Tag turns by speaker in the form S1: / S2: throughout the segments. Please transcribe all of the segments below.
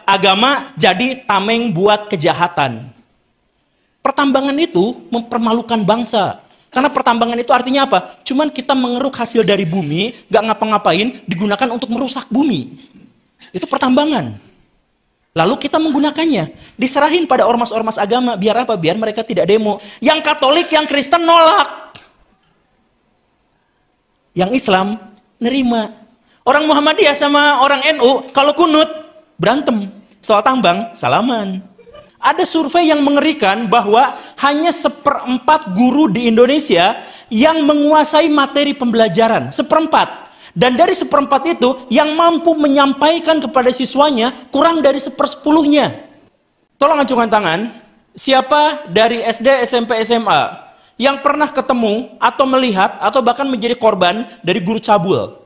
S1: agama jadi tameng buat kejahatan. Pertambangan itu mempermalukan bangsa. Karena pertambangan itu artinya apa? Cuman kita mengeruk hasil dari bumi, gak ngapa-ngapain, digunakan untuk merusak bumi. Itu pertambangan. Lalu kita menggunakannya. Diserahin pada ormas-ormas agama. Biar apa? Biar mereka tidak demo. Yang Katolik, yang Kristen nolak. Yang Islam nerima. Orang Muhammadiyah sama orang NU, kalau kunut, berantem. Soal tambang, salaman. Ada survei yang mengerikan bahwa hanya 1/4 guru di Indonesia yang menguasai materi pembelajaran. 1/4. Dan dari 1/4 itu, yang mampu menyampaikan kepada siswanya kurang dari 1/10-nya. Tolong acungkan tangan, siapa dari SD, SMP, SMA yang pernah ketemu atau melihat atau bahkan menjadi korban dari guru cabul?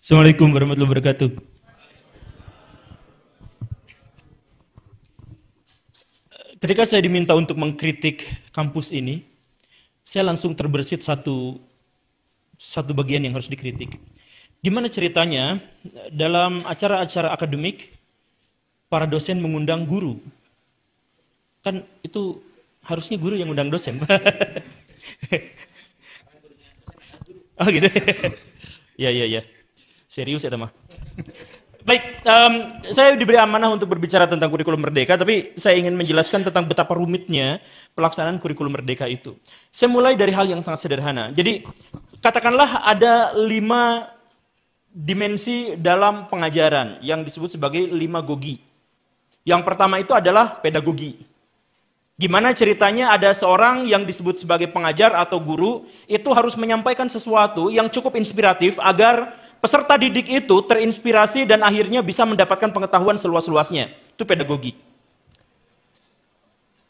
S1: Assalamualaikum warahmatullahi wabarakatuh. Ketika saya diminta untuk mengkritik kampus ini, saya langsung terbersit satu bagian yang harus dikritik. Gimana ceritanya dalam acara-acara akademik, para dosen mengundang guru? Kan itu harusnya guru yang undang dosen. Oh gitu. Ya. Serius ya teman. Baik, saya diberi amanah untuk berbicara tentang kurikulum merdeka, tapi saya ingin menjelaskan tentang betapa rumitnya pelaksanaan kurikulum merdeka itu. Saya mulai dari hal yang sangat sederhana. Jadi, katakanlah ada 5 dimensi dalam pengajaran yang disebut sebagai 5 gogi. Yang pertama itu adalah pedagogi. Gimana ceritanya ada seorang yang disebut sebagai pengajar atau guru, itu harus menyampaikan sesuatu yang cukup inspiratif agar peserta didik itu terinspirasi dan akhirnya bisa mendapatkan pengetahuan seluas-luasnya. Itu pedagogi.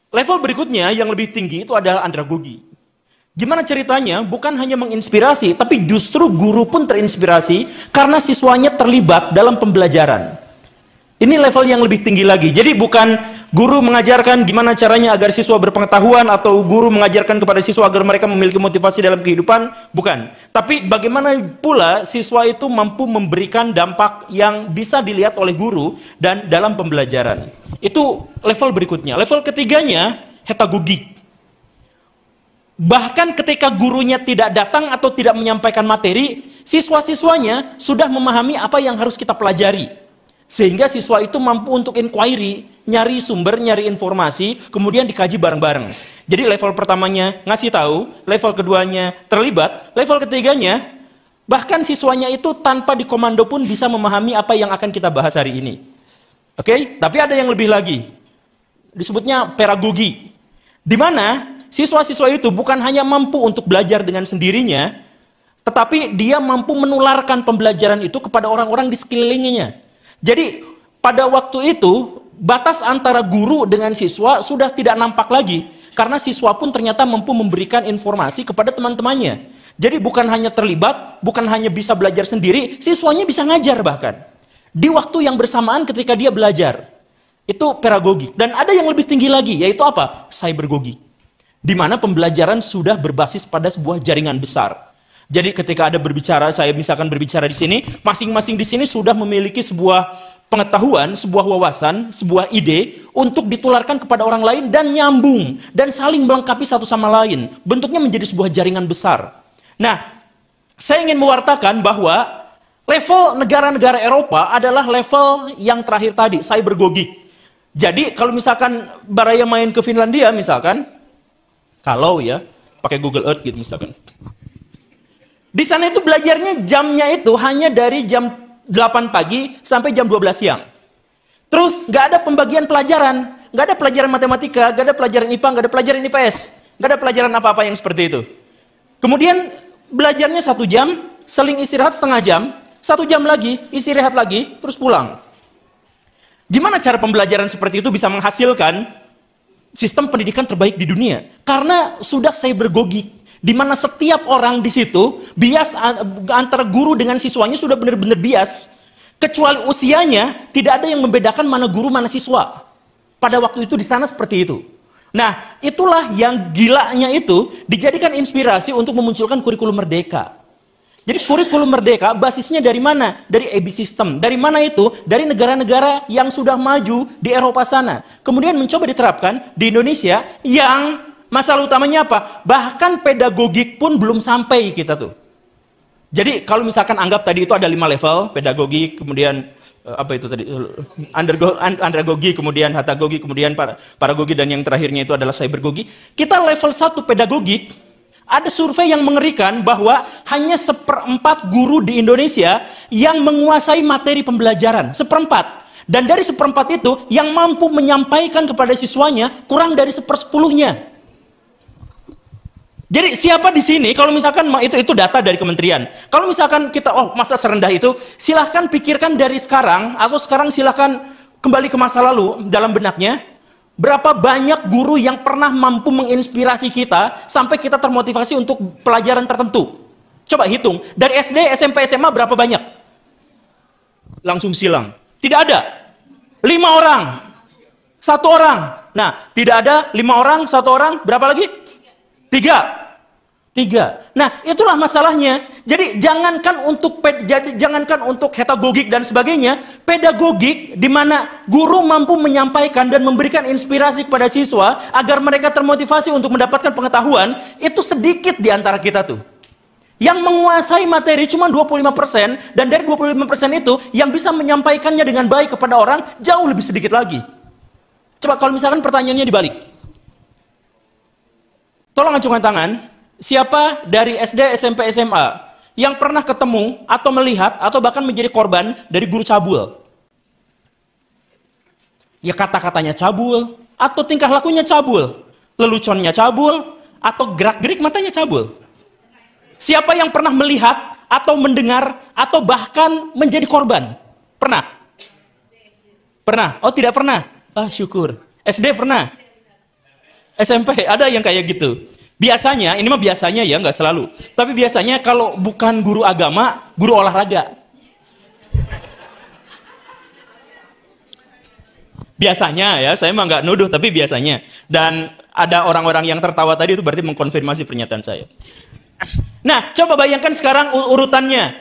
S1: Level berikutnya yang lebih tinggi itu adalah andragogi. Gimana ceritanya? Bukan hanya menginspirasi, tapi justru guru pun terinspirasi karena siswanya terlibat dalam pembelajaran. Ini level yang lebih tinggi lagi. Jadi bukan guru mengajarkan gimana caranya agar siswa berpengetahuan atau guru mengajarkan kepada siswa agar mereka memiliki motivasi dalam kehidupan, bukan. Tapi bagaimana pula siswa itu mampu memberikan dampak yang bisa dilihat oleh guru dan dalam pembelajaran. Itu level berikutnya. Level ketiganya, hedagogik. Bahkan ketika gurunya tidak datang atau tidak menyampaikan materi, siswa-siswanya sudah memahami apa yang harus kita pelajari. Sehingga siswa itu mampu untuk inquiry, nyari sumber, nyari informasi, kemudian dikaji bareng-bareng. Jadi level pertamanya ngasih tahu, level keduanya terlibat, level ketiganya bahkan siswanya itu tanpa dikomando pun bisa memahami apa yang akan kita bahas hari ini. Oke? Tapi ada yang lebih lagi. Disebutnya pedagogi. Di mana siswa-siswa itu bukan hanya mampu untuk belajar dengan sendirinya, tetapi dia mampu menularkan pembelajaran itu kepada orang-orang di sekelilingnya. Jadi pada waktu itu batas antara guru dengan siswa sudah tidak nampak lagi karena siswa pun ternyata mampu memberikan informasi kepada teman-temannya. Jadi bukan hanya terlibat, bukan hanya bisa belajar sendiri, siswanya bisa ngajar bahkan. Di waktu yang bersamaan ketika dia belajar. Itu pedagogi. Dan ada yang lebih tinggi lagi, yaitu apa? Cybergogi. Di mana pembelajaran sudah berbasis pada sebuah jaringan besar. Jadi ketika ada berbicara, saya misalkan berbicara di sini, masing-masing di sini sudah memiliki sebuah pengetahuan, sebuah wawasan, sebuah ide untuk ditularkan kepada orang lain dan nyambung dan saling melengkapi satu sama lain. Bentuknya menjadi sebuah jaringan besar. Nah, saya ingin mewartakan bahwa level negara-negara Eropa adalah level yang terakhir tadi, cybergogik. Jadi kalau misalkan Baraya main ke Finlandia misalkan, kalau ya pakai Google Earth gitu misalkan. Di sana itu belajarnya jamnya itu hanya dari jam 8 pagi sampai jam 12 siang. Terus nggak ada pembagian pelajaran, nggak ada pelajaran matematika, nggak ada pelajaran IPA, nggak ada pelajaran IPS, nggak ada pelajaran apa-apa yang seperti itu. Kemudian belajarnya 1 jam, seling istirahat setengah jam, 1 jam lagi, istirahat lagi, terus pulang. Gimana cara pembelajaran seperti itu bisa menghasilkan sistem pendidikan terbaik di dunia? Karena sudah cybergogik. Di mana setiap orang di situ bias antara guru dengan siswanya sudah benar-benar bias. Kecuali usianya tidak ada yang membedakan mana guru mana siswa. Pada waktu itu di sana seperti itu. Nah, itulah yang gilanya itu dijadikan inspirasi untuk memunculkan kurikulum merdeka. Jadi kurikulum merdeka basisnya dari mana? Dari AB System. Dari mana itu? Dari negara-negara yang sudah maju di Eropa sana. Kemudian mencoba diterapkan di Indonesia yang masalah utamanya apa? Bahkan pedagogik pun belum sampai kita tuh. Jadi kalau misalkan anggap tadi itu ada 5 level, pedagogik, kemudian apa itu tadi? Andragogi, kemudian hatagogi, kemudian paragogi, dan yang terakhirnya itu adalah cybergogi. Kita level 1 pedagogik. Ada survei yang mengerikan bahwa hanya 1/4 guru di Indonesia yang menguasai materi pembelajaran. 1/4. Dan dari 1/4 itu yang mampu menyampaikan kepada siswanya kurang dari 1/10-nya. Jadi siapa di sini, kalau misalkan itu data dari kementerian. Kalau misalkan kita, masa serendah itu, silahkan pikirkan dari sekarang, atau sekarang silahkan kembali ke masa lalu dalam benaknya. Berapa banyak guru yang pernah mampu menginspirasi kita sampai kita termotivasi untuk pelajaran tertentu? Coba hitung, dari SD, SMP, SMA berapa banyak? Langsung silang. Tidak ada. 5 orang. 1 orang. Nah, tidak ada 5 orang, 1 orang, berapa lagi? 3. Nah, itulah masalahnya. Jadi jangankan untuk hedagogik dan sebagainya, pedagogik di mana guru mampu menyampaikan dan memberikan inspirasi kepada siswa agar mereka termotivasi untuk mendapatkan pengetahuan, itu sedikit di antara kita tuh. Yang menguasai materi cuma 25%, dan dari 25% itu yang bisa menyampaikannya dengan baik kepada orang jauh lebih sedikit lagi. Coba kalau misalkan pertanyaannya dibalik. Tolong acungkan tangan. Siapa dari SD, SMP, SMA yang pernah ketemu atau melihat atau bahkan menjadi korban dari guru cabul? Ya kata-katanya cabul, atau tingkah lakunya cabul, leluconnya cabul, atau gerak-gerik matanya cabul. Siapa yang pernah melihat atau mendengar atau bahkan menjadi korban? Pernah? Pernah? Oh, tidak pernah? Ah, syukur. SD pernah? SMP ada yang kayak gitu. Biasanya, ini mah biasanya ya, nggak selalu. Tapi biasanya kalau bukan guru agama, guru olahraga. Biasanya ya, saya mah nggak nuduh, tapi biasanya. Dan ada orang-orang yang tertawa tadi itu berarti mengkonfirmasi pernyataan saya. Nah, coba bayangkan sekarang urutannya.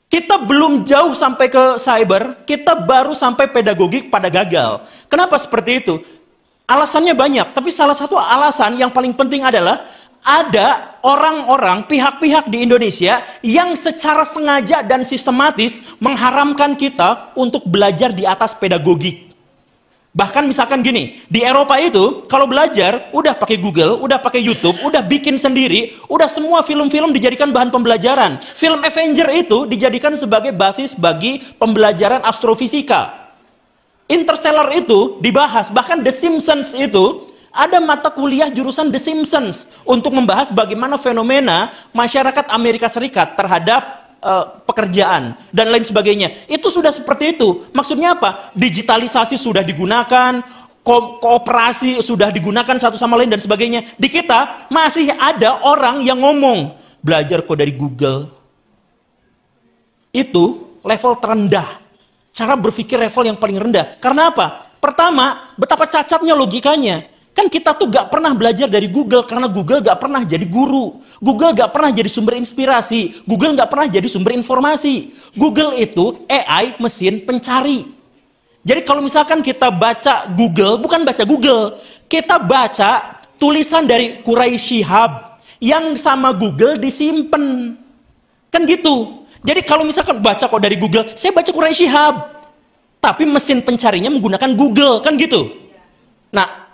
S1: Kita belum jauh sampai ke cyber, kita baru sampai pedagogik pada gagal. Kenapa seperti itu? Alasannya banyak, tapi salah satu alasan yang paling penting adalah ada orang-orang, pihak-pihak di Indonesia yang secara sengaja dan sistematis mengharamkan kita untuk belajar di atas pedagogik. Bahkan misalkan gini, di Eropa itu kalau belajar udah pakai Google, udah pakai YouTube, udah bikin sendiri, udah semua film-film dijadikan bahan pembelajaran. Film Avenger itu dijadikan sebagai basis bagi pembelajaran astrofisika. Interstellar itu dibahas, bahkan The Simpsons itu ada mata kuliah jurusan The Simpsons untuk membahas bagaimana fenomena masyarakat Amerika Serikat terhadap pekerjaan dan lain sebagainya. Itu sudah seperti itu. Maksudnya apa? Digitalisasi sudah digunakan, kooperasi sudah digunakan satu sama lain dan sebagainya. Di kita masih ada orang yang ngomong, belajar kok dari Google. Itu level terendah. Cara berpikir level yang paling rendah. Karena apa? Pertama, betapa cacatnya logikanya. Kan kita tuh gak pernah belajar dari Google, karena Google gak pernah jadi guru. Google gak pernah jadi sumber inspirasi. Google gak pernah jadi sumber informasi. Google itu AI, mesin pencari. Jadi kalau misalkan kita baca Google, bukan baca Google. Kita baca tulisan dari Quraish Shihab yang sama Google disimpan. Kan gitu. Jadi kalau misalkan baca kok dari Google, saya baca Quraish Shihab. Tapi mesin pencarinya menggunakan Google, kan gitu. Nah,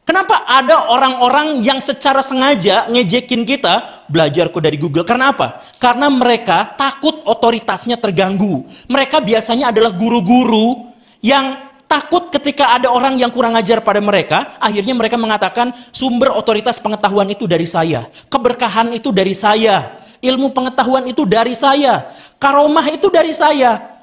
S1: kenapa ada orang-orang yang secara sengaja ngejekin kita belajar kok dari Google? Karena apa? Karena mereka takut otoritasnya terganggu. Mereka biasanya adalah guru-guru yang takut ketika ada orang yang kurang ajar pada mereka, akhirnya mereka mengatakan sumber otoritas pengetahuan itu dari saya. Keberkahan itu dari saya. Ilmu pengetahuan itu dari saya. Karomah itu dari saya.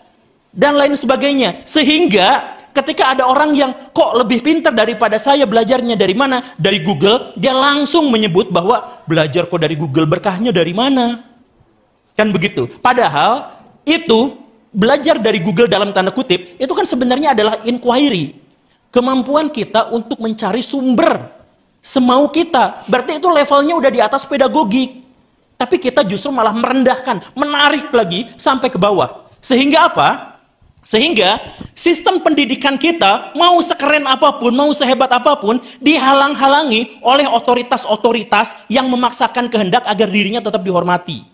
S1: Dan lain sebagainya. Sehingga ketika ada orang yang kok lebih pintar daripada saya, belajarnya dari mana? Dari Google, dia langsung menyebut bahwa belajar kok dari Google, berkahnya dari mana? Kan begitu. Padahal itu belajar dari Google dalam tanda kutip, itu kan sebenarnya adalah inquiry. Kemampuan kita untuk mencari sumber semau kita. Berarti itu levelnya udah di atas pedagogik. Tapi kita justru malah merendahkan, menarik lagi sampai ke bawah. Sehingga apa? Sehingga sistem pendidikan kita mau sekeren apapun, mau sehebat apapun, dihalang-halangi oleh otoritas-otoritas yang memaksakan kehendak agar dirinya tetap dihormati.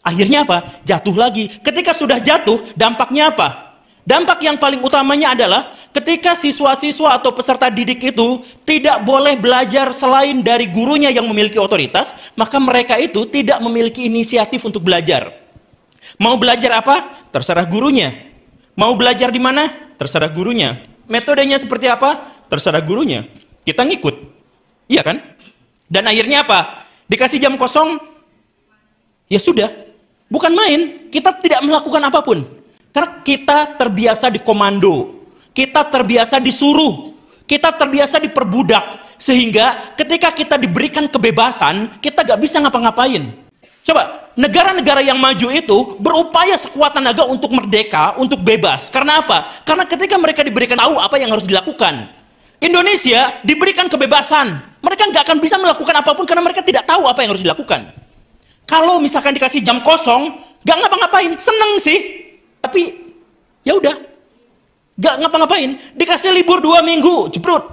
S1: Akhirnya apa? Jatuh lagi. Ketika sudah jatuh, dampaknya apa? Dampak yang paling utamanya adalah ketika siswa-siswa atau peserta didik itu tidak boleh belajar selain dari gurunya yang memiliki otoritas, maka mereka itu tidak memiliki inisiatif untuk belajar. Mau belajar apa? Terserah gurunya. Mau belajar di mana? Terserah gurunya. Metodenya seperti apa? Terserah gurunya. Kita ngikut. Iya kan? Dan akhirnya apa? Dikasih jam kosong, ya sudah. Bukan main, kita tidak melakukan apapun. Karena kita terbiasa dikomando, kita terbiasa disuruh, kita terbiasa diperbudak. Sehingga ketika kita diberikan kebebasan, kita gak bisa ngapa-ngapain. Coba, negara-negara yang maju itu berupaya sekuat tenaga untuk merdeka, untuk bebas. Karena apa? Karena ketika mereka diberikan tahu apa yang harus dilakukan. Indonesia diberikan kebebasan. Mereka nggak akan bisa melakukan apapun karena mereka tidak tahu apa yang harus dilakukan. Kalau misalkan dikasih jam kosong, nggak ngapa-ngapain, seneng sih. Tapi ya udah, nggak ngapa-ngapain. Dikasih libur 2 minggu, jeprut.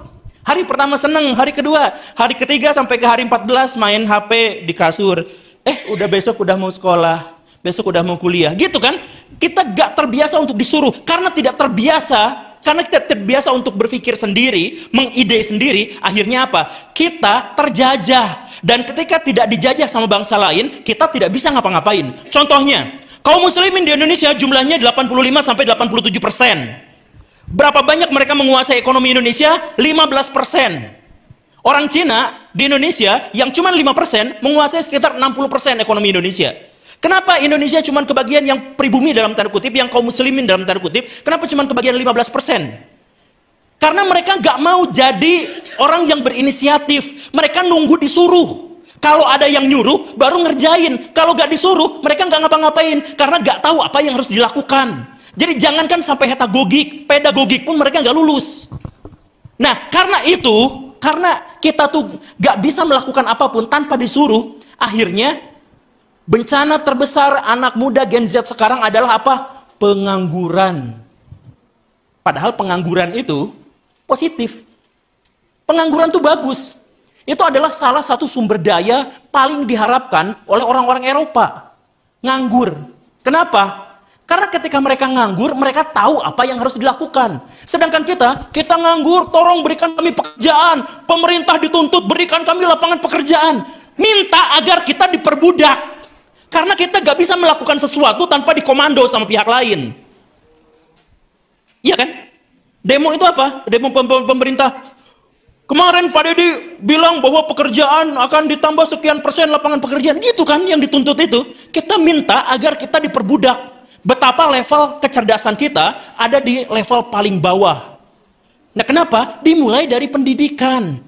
S1: Hari pertama seneng, hari kedua, hari ketiga sampai ke hari 14 main HP di kasur. Udah besok udah mau sekolah, besok udah mau kuliah, gitu kan? Kita gak terbiasa untuk disuruh, karena tidak terbiasa, karena kita terbiasa untuk berpikir sendiri, mengide sendiri, akhirnya apa? Kita terjajah, dan ketika tidak dijajah sama bangsa lain, kita tidak bisa ngapa-ngapain. Contohnya, kaum muslimin di Indonesia jumlahnya 85-87%. Berapa banyak mereka menguasai ekonomi Indonesia? 15%. Orang Cina di Indonesia yang cuma 5% menguasai sekitar 60% ekonomi Indonesia. Kenapa Indonesia cuma kebagian yang pribumi dalam tanda kutip, yang kaum muslimin dalam tanda kutip, kenapa cuma kebagian 15%? Karena mereka nggak mau jadi orang yang berinisiatif. Mereka nunggu disuruh. Kalau ada yang nyuruh, baru ngerjain. Kalau nggak disuruh, mereka nggak ngapa-ngapain. Karena nggak tahu apa yang harus dilakukan. Jadi jangankan sampai hedagogik, pedagogik pun mereka nggak lulus. Nah, karena itu, karena kita tuh gak bisa melakukan apapun tanpa disuruh, akhirnya bencana terbesar anak muda Gen Z sekarang adalah apa? Pengangguran. Padahal pengangguran itu positif. Pengangguran itu bagus. Itu adalah salah satu sumber daya paling diharapkan oleh orang-orang Eropa. Nganggur. Kenapa? Karena ketika mereka nganggur, mereka tahu apa yang harus dilakukan. Sedangkan kita nganggur, tolong berikan kami pekerjaan. Pemerintah dituntut berikan kami lapangan pekerjaan. Minta agar kita diperbudak. Karena kita gak bisa melakukan sesuatu tanpa dikomando sama pihak lain. Iya kan? Demo itu apa? Demo pemerintah. Kemarin Pak Deddy bilang bahwa pekerjaan akan ditambah sekian persen lapangan pekerjaan. Gitu kan yang dituntut itu. Kita minta agar kita diperbudak. Betapa level kecerdasan kita ada di level paling bawah. Nah, kenapa? Dimulai dari pendidikan.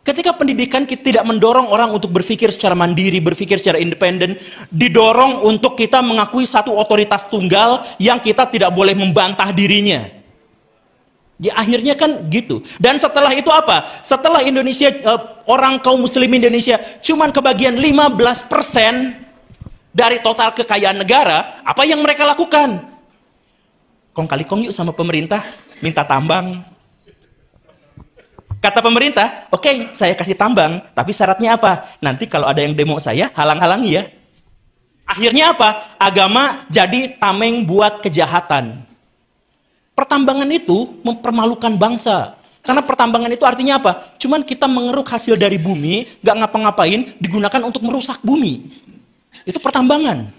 S1: Ketika pendidikan kita tidak mendorong orang untuk berpikir secara mandiri, berpikir secara independen, didorong untuk kita mengakui satu otoritas tunggal yang kita tidak boleh membantah dirinya. Ya, akhirnya kan gitu. Dan setelah itu apa? Setelah Indonesia, orang kaum muslimin Indonesia cuman kebagian 15% dari total kekayaan negara, apa yang mereka lakukan? Kong kali kong yuk sama pemerintah, minta tambang. Kata pemerintah, oke, saya kasih tambang, tapi syaratnya apa? Nanti kalau ada yang demo saya, halang-halangi ya. Akhirnya apa? Agama jadi tameng buat kejahatan. Pertambangan itu mempermalukan bangsa. Karena pertambangan itu artinya apa? Cuman kita mengeruk hasil dari bumi, gak ngapa-ngapain, digunakan untuk merusak bumi. Itu pertambangan.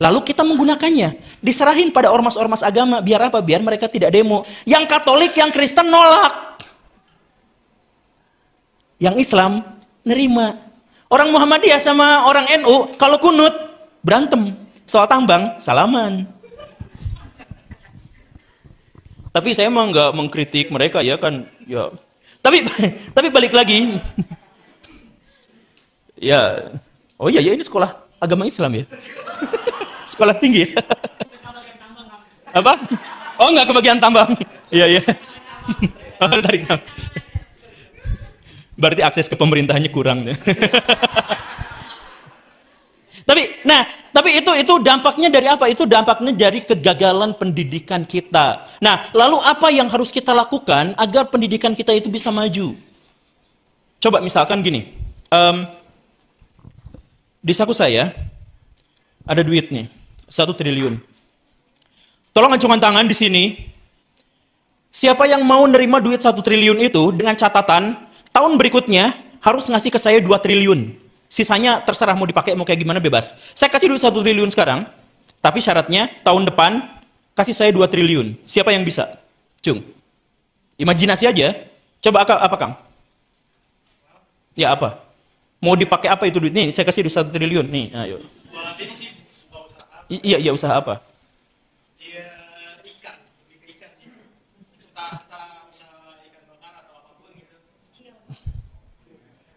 S1: Lalu kita menggunakannya. Diserahin pada ormas-ormas agama. Biar apa? Biar mereka tidak demo. Yang Katolik, yang Kristen nolak. Yang Islam nerima. Orang Muhammadiyah sama orang NU kalau kunut berantem. Soal tambang, salaman. Tapi saya emang nggak mengkritik mereka ya kan. Ya. Tapi balik lagi. Ya. Oh iya, ya ini sekolah agama Islam ya. Sekolah tinggi. Apa? Oh enggak kebagian tambang. Iya, iya. Tarik tambang. Berarti akses ke pemerintahannya kurang. Tapi itu dampaknya dari apa? Itu dampaknya dari kegagalan pendidikan kita. Nah, lalu apa yang harus kita lakukan agar pendidikan kita itu bisa maju? Coba misalkan gini, di saku saya ada duit nih, 1 triliun. Tolong acungkan tangan di sini. Siapa yang mau nerima duit 1 triliun itu dengan catatan tahun berikutnya harus ngasih ke saya 2 triliun. Sisanya terserah mau dipakai mau kayak gimana bebas. Saya kasih duit 1 triliun sekarang, tapi syaratnya tahun depan kasih saya 2 triliun. Siapa yang bisa? Cung. Imajinasi aja. Coba apa Kang? Ya apa? Mau dipakai apa itu duit? Nih, saya kasih duit 1 triliun. Nih, ayo. Iya, usaha apa?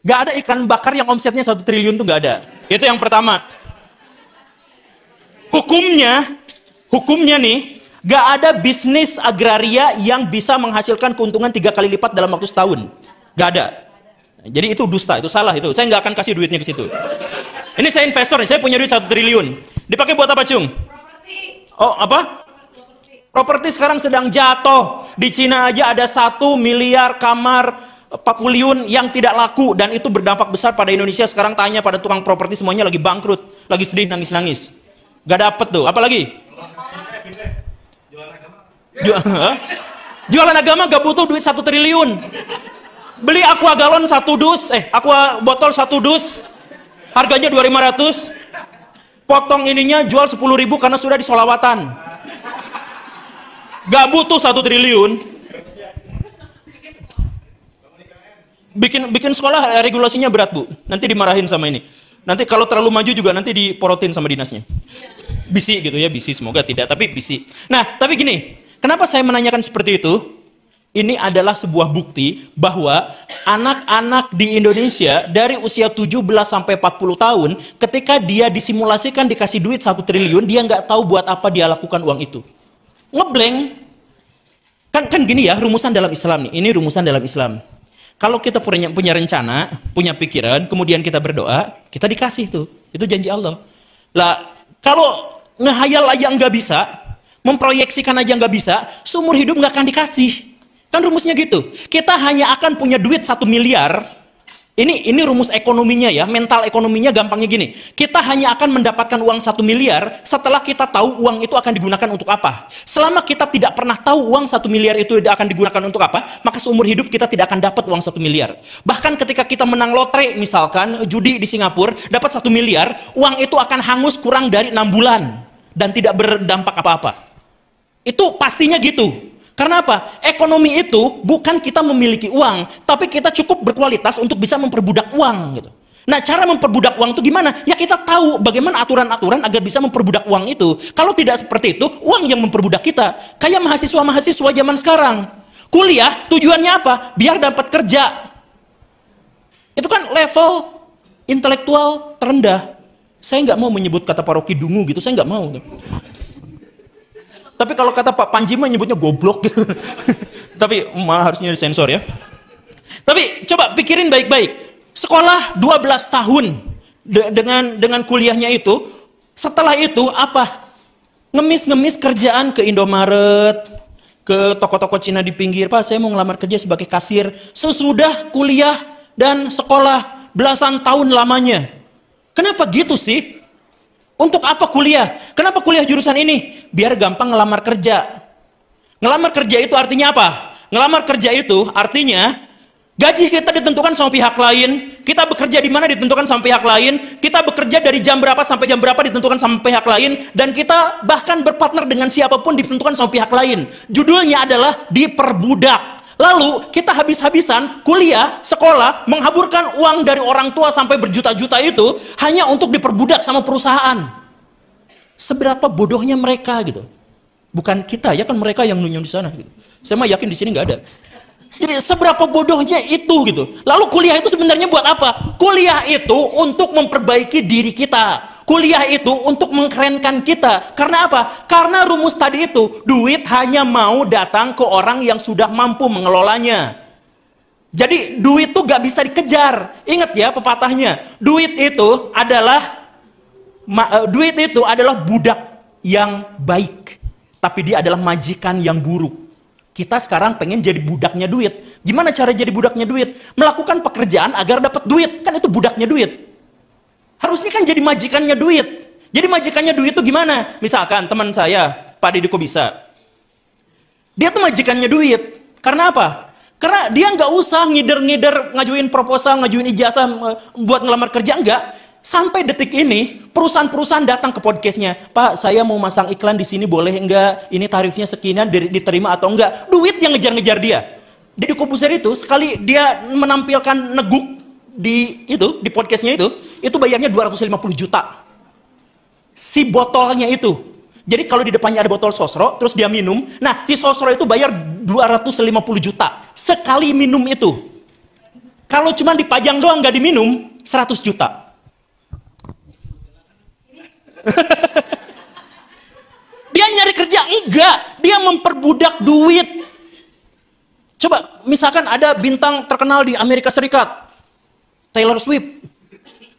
S1: Gak ada ikan bakar yang omsetnya 1 triliun tuh gak ada. Itu yang pertama. Hukumnya nih, gak ada bisnis agraria yang bisa menghasilkan keuntungan 3 kali lipat dalam waktu setahun. Gak ada. Jadi itu dusta, itu salah itu. Saya nggak akan kasih duitnya ke situ. Ini saya investor nih, saya punya duit 1 triliun. Dipakai buat apa, Cung? Oh, apa? Properti sekarang sedang jatuh. Di Cina aja ada 1 miliar kamar papuliun yang tidak laku dan itu berdampak besar pada Indonesia. Sekarang tanya pada tukang properti semuanya lagi bangkrut, lagi sedih nangis-nangis. Gak dapet tuh. Apa lagi? Jualan agama gak butuh duit 1 triliun. Beli aqua galon 1 dus, aqua botol 1 dus, harganya 2.500. Potong ininya jual 10.000 karena sudah disolawatan. Gak butuh 1 triliun. Bikin sekolah regulasinya berat, Bu. Nanti dimarahin sama ini. Nanti kalau terlalu maju juga nanti diporotin sama dinasnya. Bisi gitu ya, bisi. Semoga tidak, tapi bisi. Nah, tapi gini, kenapa saya menanyakan seperti itu? Ini adalah sebuah bukti bahwa anak-anak di Indonesia dari usia 17 sampai 40 tahun, ketika dia disimulasikan dikasih duit 1 triliun, dia nggak tahu buat apa dia lakukan uang itu. Ngeblank. Kan gini ya, rumusan dalam Islam nih. Ini rumusan dalam Islam. Kalau kita punya rencana, punya pikiran, kemudian kita berdoa, kita dikasih tuh. Itu janji Allah. Lah, kalau ngehayal aja nggak bisa, memproyeksikan aja nggak bisa, seumur hidup nggak akan dikasih. Kan rumusnya gitu. Kita hanya akan punya duit 1 miliar. Ini rumus ekonominya ya, mental ekonominya gampangnya gini. Kita hanya akan mendapatkan uang 1 miliar setelah kita tahu uang itu akan digunakan untuk apa. Selama kita tidak pernah tahu uang 1 miliar itu akan digunakan untuk apa, maka seumur hidup kita tidak akan dapat uang 1 miliar. Bahkan ketika kita menang lotre, misalkan judi di Singapura, dapat 1 miliar, uang itu akan hangus kurang dari 6 bulan dan tidak berdampak apa-apa. Itu pastinya gitu. Karena apa? Ekonomi itu bukan kita memiliki uang, tapi kita cukup berkualitas untuk bisa memperbudak uang gitu. Nah, cara memperbudak uang itu gimana? Ya kita tahu bagaimana aturan-aturan agar bisa memperbudak uang itu. Kalau tidak seperti itu, uang yang memperbudak kita. Kayak mahasiswa-mahasiswa zaman sekarang. Kuliah tujuannya apa? Biar dapat kerja. Itu kan level intelektual terendah. Saya nggak mau menyebut kata paroki dungu gitu, saya nggak mau. Tapi kalau kata Pak Panji mah nyebutnya goblok gitu. Tapi harusnya disensor ya. Tapi coba pikirin baik-baik. Sekolah 12 tahun dengan kuliahnya itu, setelah itu apa? Ngemis-ngemis kerjaan ke Indomaret, ke toko-toko Cina di pinggir. Pak, saya mau ngelamar kerja sebagai kasir. Sesudah kuliah dan sekolah belasan tahun lamanya. Kenapa gitu sih? Untuk apa kuliah? Kenapa kuliah jurusan ini? Biar gampang ngelamar kerja. Ngelamar kerja itu artinya apa? Ngelamar kerja itu artinya gaji kita ditentukan sama pihak lain, kita bekerja di mana ditentukan sama pihak lain, kita bekerja dari jam berapa sampai jam berapa ditentukan sama pihak lain, dan kita bahkan berpartner dengan siapapun ditentukan sama pihak lain. Judulnya adalah diperbudak. Lalu kita habis-habisan kuliah, sekolah, menghaburkan uang dari orang tua sampai berjuta-juta itu hanya untuk diperbudak sama perusahaan. Seberapa bodohnya mereka gitu. Bukan kita ya, kan mereka yang nunyum di sana gitu. Saya mah yakin di sini nggak ada. Jadi seberapa bodohnya itu gitu. Lalu kuliah itu sebenarnya buat apa? Kuliah itu untuk memperbaiki diri kita. Kuliah itu untuk mengkerenkan kita. Karena apa? Karena rumus tadi itu, duit hanya mau datang ke orang yang sudah mampu mengelolanya. Jadi duit tuh gak bisa dikejar. Ingat ya pepatahnya, duit itu adalah budak yang baik, tapi dia adalah majikan yang buruk. Kita sekarang pengen jadi budaknya duit. Gimana cara jadi budaknya duit? Melakukan pekerjaan agar dapat duit, kan itu budaknya duit. Harusnya kan jadi majikannya duit. Jadi majikannya duit itu gimana? Misalkan teman saya, Pak Deddy Kobisa, dia tuh majikannya duit. Karena apa? Karena dia nggak usah ngider-ngider ngajuin proposal, ngajuin ijazah buat ngelamar kerja, enggak. Sampai detik ini, perusahaan-perusahaan datang ke podcastnya, Pak, saya mau masang iklan di sini, boleh enggak? Ini tarifnya sekian, diterima atau enggak? Duit yang ngejar-ngejar dia. Deddy Corbuzier itu sekali dia menampilkan neguk di podcastnya itu bayarnya 250 juta. Si botolnya itu. Jadi kalau di depannya ada botol sosro, terus dia minum, nah si sosro itu bayar 250 juta. Sekali minum itu. Kalau cuma dipajang doang nggak diminum, 100 juta. Dia nyari kerja? Enggak. Dia memperbudak duit. Coba, misalkan ada bintang terkenal di Amerika Serikat, Taylor Swift.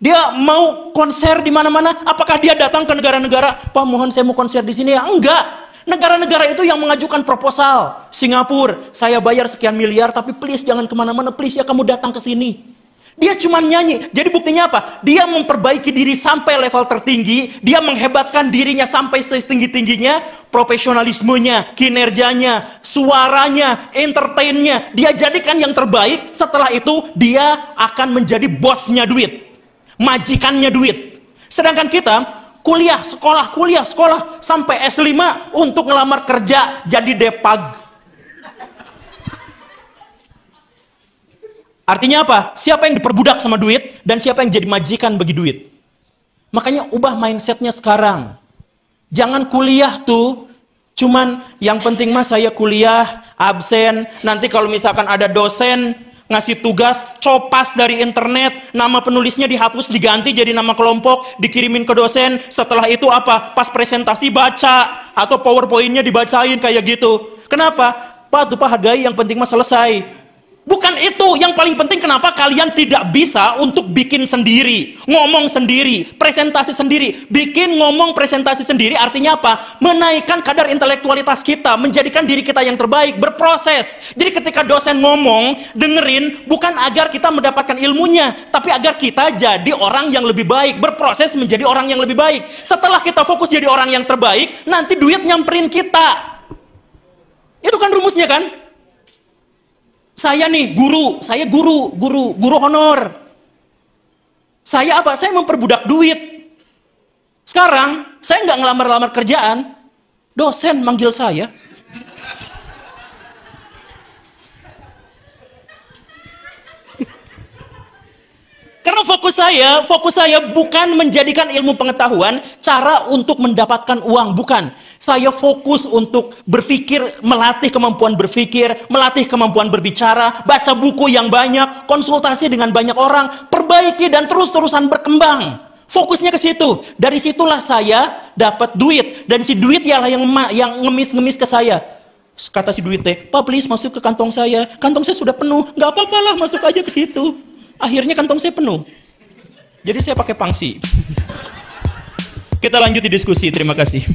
S1: Dia mau konser di mana-mana, apakah dia datang ke negara-negara, Pak mohon saya mau konser di sini ya? Enggak. Negara-negara itu yang mengajukan proposal. Singapura, saya bayar sekian miliar, tapi please jangan kemana-mana, please ya kamu datang ke sini. Dia cuma nyanyi. Jadi buktinya apa? Dia memperbaiki diri sampai level tertinggi, dia menghebatkan dirinya sampai setinggi-tingginya, profesionalismenya, kinerjanya, suaranya, entertainnya, dia jadikan yang terbaik. Setelah itu dia akan menjadi bosnya duit, majikannya duit. Sedangkan kita kuliah, sekolah sampai S5 untuk ngelamar kerja jadi depag. Artinya apa? Siapa yang diperbudak sama duit dan siapa yang jadi majikan bagi duit. Makanya ubah mindsetnya sekarang. Jangan kuliah tuh cuman yang penting mas saya kuliah, absen, nanti kalau misalkan ada dosen ngasih tugas, copas dari internet, nama penulisnya dihapus, diganti jadi nama kelompok, dikirimin ke dosen, setelah itu apa? Pas presentasi baca, atau powerpointnya dibacain kayak gitu. Kenapa? Pak, tuh Pak hargai, yang penting mah selesai. Bukan itu, yang paling penting kenapa kalian tidak bisa untuk bikin sendiri, ngomong sendiri, presentasi sendiri. Bikin ngomong presentasi sendiri artinya apa? Menaikkan kadar intelektualitas kita, menjadikan diri kita yang terbaik, berproses. Jadi ketika dosen ngomong, dengerin, bukan agar kita mendapatkan ilmunya, tapi agar kita jadi orang yang lebih baik, berproses menjadi orang yang lebih baik. Setelah kita fokus jadi orang yang terbaik, nanti duit nyamperin kita. Itu kan rumusnya kan? Saya nih saya guru honor. Saya apa? Saya memperbudak duit. Sekarang saya nggak ngelamar-lamar kerjaan, dosen manggil saya. Karena fokus saya bukan menjadikan ilmu pengetahuan cara untuk mendapatkan uang, bukan. Saya fokus untuk berpikir, melatih kemampuan berpikir, melatih kemampuan berbicara, baca buku yang banyak, konsultasi dengan banyak orang, perbaiki dan terus-terusan berkembang. Fokusnya ke situ. Dari situlah saya dapat duit, dan si duit ialah yang ngemis-ngemis ke saya. Kata si duit teh, Pak please masuk ke kantong saya sudah penuh. Nggak apa-apa lah, masuk aja ke situ. Akhirnya kantong saya penuh. Jadi saya pakai pangsi. Kita lanjut di diskusi. Terima kasih.